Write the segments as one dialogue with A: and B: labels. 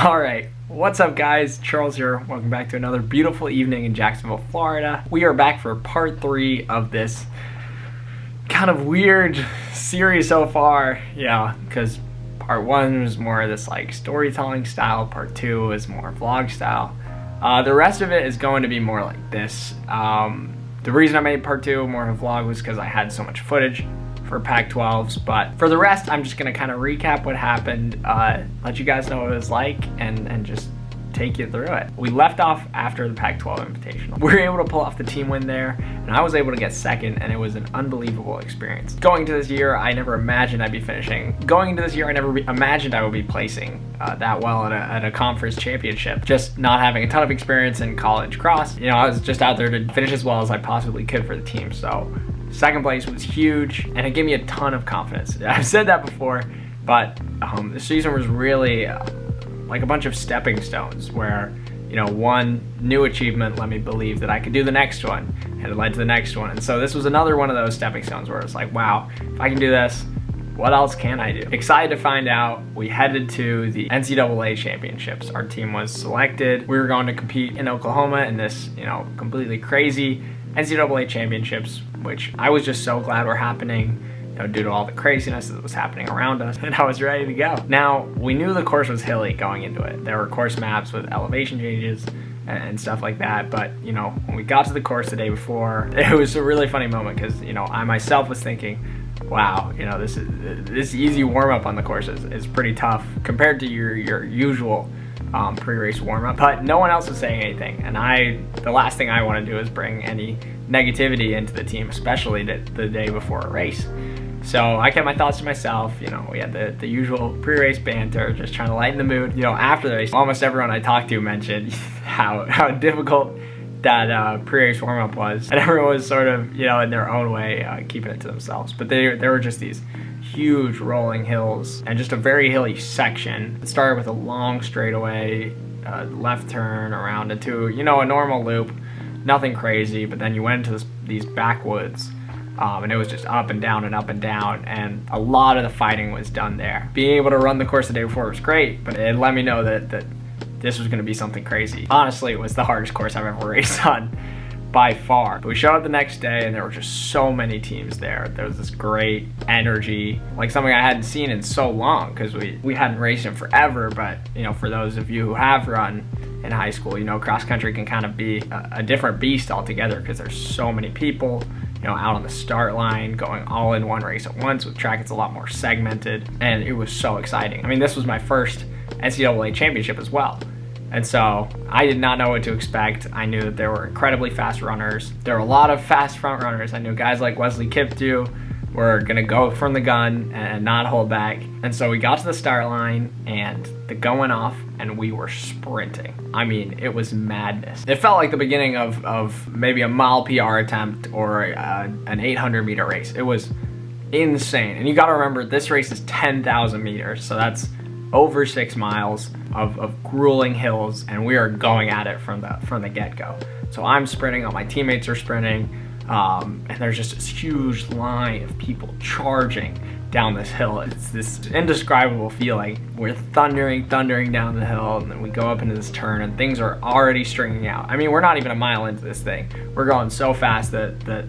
A: All right, what's up guys? Charles here. Welcome back to another beautiful evening in Jacksonville, Florida. We are back for part 3 of this kind of weird series so far. Yeah, because part 1 was more of this like storytelling style. Part 2 is more vlog style. The rest of it is going to be more like this. The reason I made part 2 more of a vlog was because I had so much footage for Pac-12s, but for the rest, I'm just gonna kind of recap what happened, let you guys know what it was like, and just take you through it. We left off after the Pac-12 Invitational. We were able to pull off the team win there, and I was able to get second, and it was an unbelievable experience. Going into this year, I never imagined I'd be finishing. Going into this year, I never imagined I would be placing that well at a conference championship. Just not having a ton of experience in college cross, you know, I was just out there to finish as well as I possibly could for the team. So second place was huge, and it gave me a ton of confidence. I've said that before, but the season was really like a bunch of stepping stones where, you know, one new achievement let me believe that I could do the next one, and it led to the next one. And so this was another one of those stepping stones where it's like, wow, if I can do this, what else can I do? Excited to find out. We headed to the NCAA championships. Our team was selected. We were going to compete in Oklahoma in this, you know, completely crazy NCAA championships, which I was just so glad were happening, you know, due to all the craziness that was happening around us, and I was ready to go. Now, we knew the course was hilly going into it. There were course maps with elevation changes and stuff like that, but, you know, when we got to the course the day before, it was a really funny moment because, you know, I myself was thinking, wow, you know, this easy warm-up on the course is pretty tough compared to your usual pre-race warm-up, but no one else was saying anything, and the last thing I want to do is bring any negativity into the team, especially the day before a race. So I kept my thoughts to myself. You know, we had the usual pre-race banter, just trying to lighten the mood. You know, after the race, almost everyone I talked to mentioned how difficult that pre-race warm-up was, and everyone was sort of, you know, in their own way keeping it to themselves. But there were just these huge rolling hills and just a very hilly section. It started with a long straightaway, left turn around into, you know, a normal loop, nothing crazy, but then you went into these backwoods, and it was just up and down and up and down, and a lot of the fighting was done there. Being able to run the course the day before was great, but it let me know that this was going to be something crazy. Honestly, it was the hardest course I've ever raced on by far. But we showed up the next day, and there were just so many teams there. There was this great energy, like something I hadn't seen in so long, because we hadn't raced in forever. But, you know, for those of you who have run in high school, you know, cross country can kind of be a different beast altogether because there's so many people, you know, out on the start line going all in one race at once. With track, it's a lot more segmented, and it was so exciting. I mean, this was my first NCAA championship as well. And so I did not know what to expect. I knew that there were incredibly fast runners. There were a lot of fast front runners. I knew guys like Wesley Kiptoo were gonna go from the gun and not hold back. And so we got to the start line, and the gun went off, and we were sprinting. I mean, it was madness. It felt like the beginning of maybe a mile PR attempt or an 800-meter race. It was insane. And you gotta remember, this race is 10,000 meters, so that's over 6 miles of grueling hills, and we are going at it from the get-go. So I'm sprinting, all my teammates are sprinting, and there's just this huge line of people charging down this hill. It's this indescribable feeling. We're thundering down the hill, and then we go up into this turn, and things are already stringing out. I mean, we're not even a mile into this thing. We're going so fast that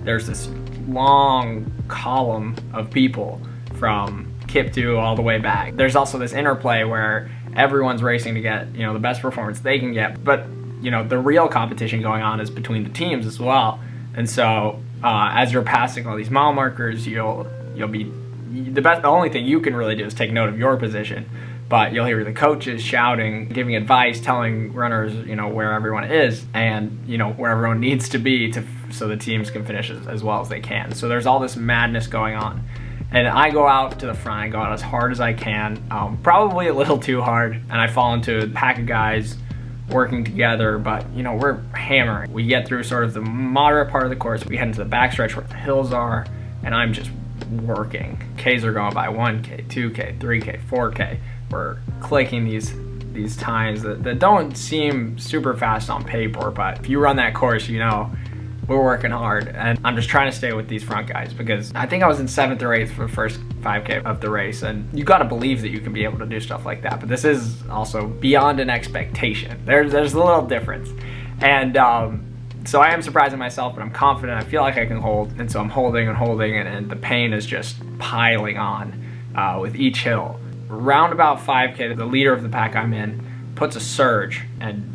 A: there's this long column of people from Kiptoo all the way back. There's also this interplay where everyone's racing to get, you know, the best performance they can get, but, you know, the real competition going on is between the teams as well. And so as you're passing all these mile markers, you'll be the only thing you can really do is take note of your position, but you'll hear the coaches shouting, giving advice, telling runners, you know, where everyone is and, you know, where everyone needs to be so the teams can finish as well as they can. So there's all this madness going on. And I go out to the front, I go out as hard as I can, probably a little too hard, and I fall into a pack of guys working together, but, you know, we're hammering. We get through sort of the moderate part of the course, we head into the backstretch where the hills are, and I'm just working. Ks are going by 1K, 2K, 3K, 4K. We're clicking these times that don't seem super fast on paper, but if you run that course, you know we're working hard, and I'm just trying to stay with these front guys because I think I was in 7th or 8th for the first 5K of the race, and you got to believe that you can be able to do stuff like that, but this is also beyond an expectation. There's a little difference, and so I am surprising myself, but I'm confident. I feel like I can hold, and so I'm holding and holding, and the pain is just piling on with each hill. Round about 5K, the leader of the pack I'm in puts a surge, and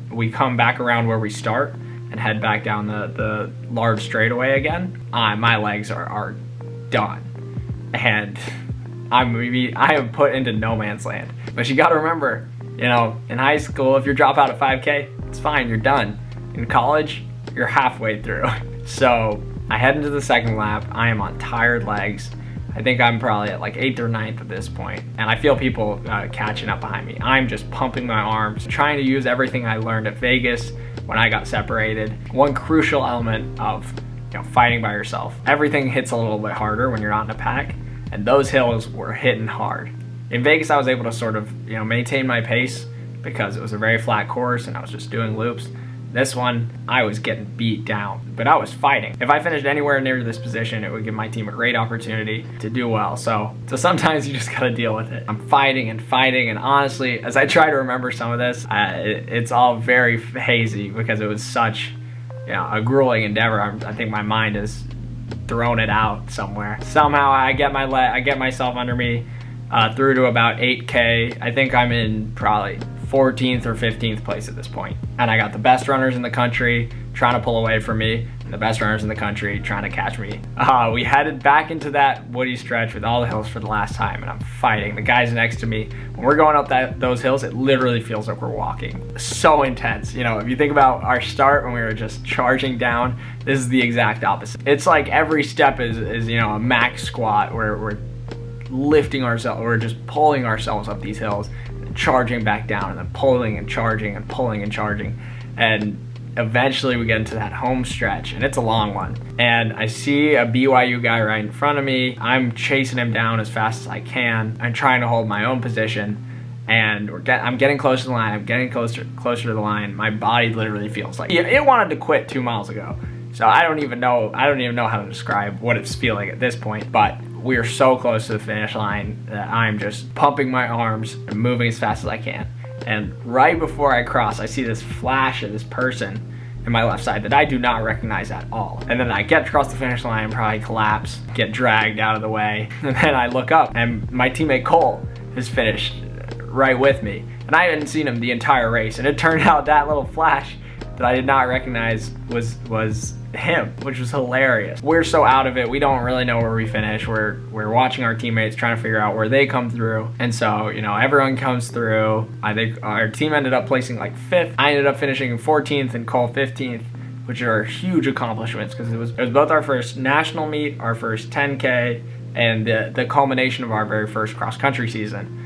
A: we come back around where we start and head back down the large straightaway again. My legs are done, and I am put into no man's land. But you got to remember, you know, in high school, if you drop out at 5K, it's fine, you're done. In college, you're halfway through. So I head into the second lap. I am on tired legs. I think I'm probably at like 8th or 9th at this point, and I feel people catching up behind me. I'm just pumping my arms, trying to use everything I learned at Vegas when I got separated. One crucial element of, you know, fighting by yourself. Everything hits a little bit harder when you're not in a pack, and those hills were hitting hard. In Vegas, I was able to sort of, you know, maintain my pace because it was a very flat course and I was just doing loops. This one, I was getting beat down, but I was fighting. If I finished anywhere near this position, it would give my team a great opportunity to do well. So sometimes you just gotta deal with it. I'm fighting and fighting, and honestly, as I try to remember some of this, it's all very hazy because it was such, you know, a grueling endeavor. I think my mind has thrown it out somewhere. Somehow I get myself under me through to about 8K. I think I'm in probably 14th or 15th place at this point. And I got the best runners in the country trying to pull away from me, and the best runners in the country trying to catch me. We headed back into that woody stretch with all the hills for the last time, and I'm fighting. The guys next to me, when we're going up those hills, it literally feels like we're walking. So intense. You know, if you think about our start when we were just charging down, this is the exact opposite. It's like every step is you know, a max squat where we're lifting ourselves, we're just pulling ourselves up these hills, charging back down, and then pulling and charging and pulling and charging, and eventually we get into that home stretch, and it's a long one, and I see a BYU guy right in front of me. I'm chasing him down as fast as I can. I'm trying to hold my own position, and I'm getting close to the line. I'm getting closer to the line. My body literally feels like it wanted to quit 2 miles ago. So I don't even know how to describe what it's feeling at this point, but we are so close to the finish line that I'm just pumping my arms and moving as fast as I can. And right before I cross, I see this flash of this person in my left side that I do not recognize at all. And then I get across the finish line, probably collapse, get dragged out of the way. And then I look up and my teammate Cole has finished right with me. And I hadn't seen him the entire race. And it turned out that little flash that I did not recognize was him, which was hilarious. We're so out of it, we don't really know where we finish. We're watching our teammates, trying to figure out where they come through. And so, you know, everyone comes through. I think our team ended up placing like 5th. I ended up finishing 14th and Cole 15th, which are huge accomplishments because it was both our first national meet, our first 10K, and the culmination of our very first cross-country season.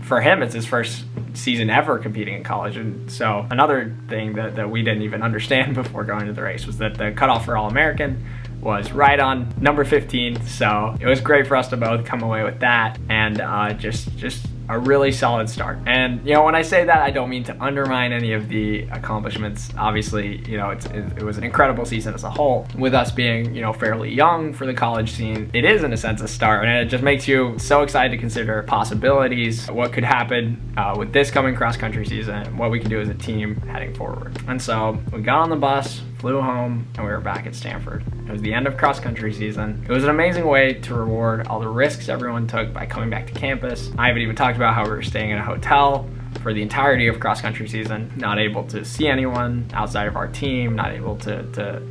A: For him, it's his first season ever competing in college. And so another thing that we didn't even understand before going to the race was that the cutoff for All-American was right on number 15. So it was great for us to both come away with that, and just a really solid start. And you know, when I say that, I don't mean to undermine any of the accomplishments. Obviously, you know, it was an incredible season as a whole. With us being, you know, fairly young for the college scene, it is in a sense a start, and it just makes you so excited to consider possibilities, what could happen with this coming cross-country season, what we can do as a team heading forward. And so we got on the bus, flew home, and we were back at Stanford. It was the end of cross-country season. It was an amazing way to reward all the risks everyone took by coming back to campus. I haven't even talked about how we were staying in a hotel for the entirety of cross-country season, not able to see anyone outside of our team, not able to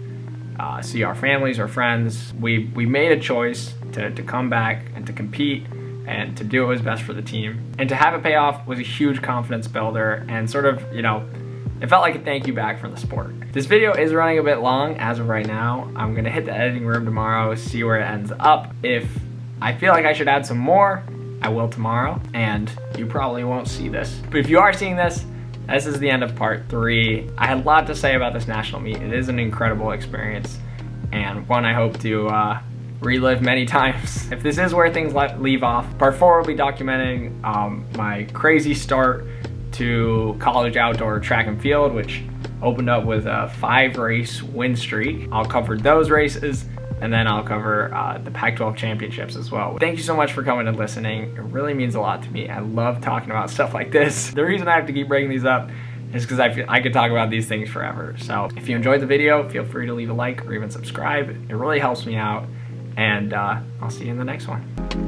A: see our families or friends. We made a choice to come back and to compete and to do what was best for the team. And to have it pay off was a huge confidence builder, and sort of, you know, it felt like a thank you back from the sport. This video is running a bit long as of right now. I'm gonna hit the editing room tomorrow, see where it ends up. If I feel like I should add some more, I will tomorrow, and you probably won't see this. But if you are seeing this, this is the end of part 3. I had a lot to say about this national meet. It is an incredible experience, and one I hope to relive many times. If this is where things leave off, part 4 will be documenting my crazy start to college outdoor track and field, which opened up with a 5-race win streak. I'll cover those races, and then I'll cover the Pac-12 championships as well. Thank you so much for coming and listening. It really means a lot to me. I love talking about stuff like this. The reason I have to keep bringing these up is because I could talk about these things forever. So if you enjoyed the video, feel free to leave a like or even subscribe. It really helps me out, and I'll see you in the next one.